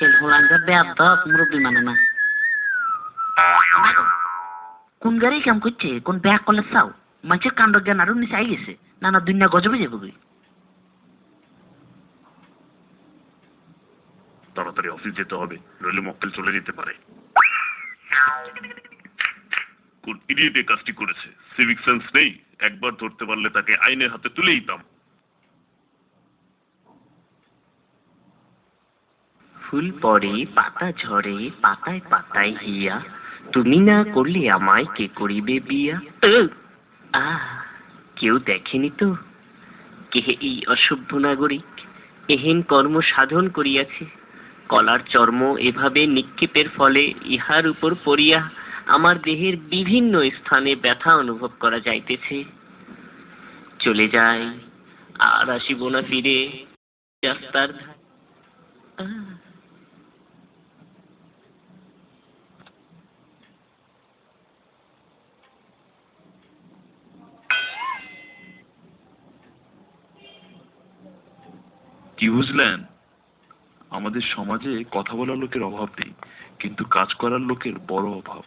আজকাল হোলাঙ্গা বেয়াদ মুরব্বী মানে না। কোন গাড়ি কাম করছে, কোন ব্যাগ করলে চাও মাছের কাণ্ড জ্ঞান আরো নিচে আই গেছে, নানা দুনিয়া গজবে যাবো। তাড়াতাড়ি অফিস যেতে হবে, নইলে মক্কেল চলে যেতে পারে। কোন ইডিয়েট এই কাজটি করেছে? সিভিক সেন্স নেই, একবার ধরতে পারলে তাকে আইনের হাতে তুলে দিতাম। ফুল পড়ে পাতা ঝরে পাতায় পাতায় হিয়া, তুমি না করলে আমায় কে করিবে বিয়া। আহ, কেউ দেখেনি তো কে এই অসভ্য নাগরিক এহেন কর্ম সাধন করিয়াছে। কলার চর্ম এভাবে নিক্ষেপের ফলে ইহার উপর পড়িয়া আমার দেহের বিভিন্ন স্থানে ব্যথা অনুভব করা যাইতেছে। চলে যাই, আর আসিব না ফিরে রাস্তার ধারে। কি বুঝলেন? আমাদের সমাজে কথা বলার লোকের অভাব নেই, কিন্তু কাজ করার লোকের বড় অভাব।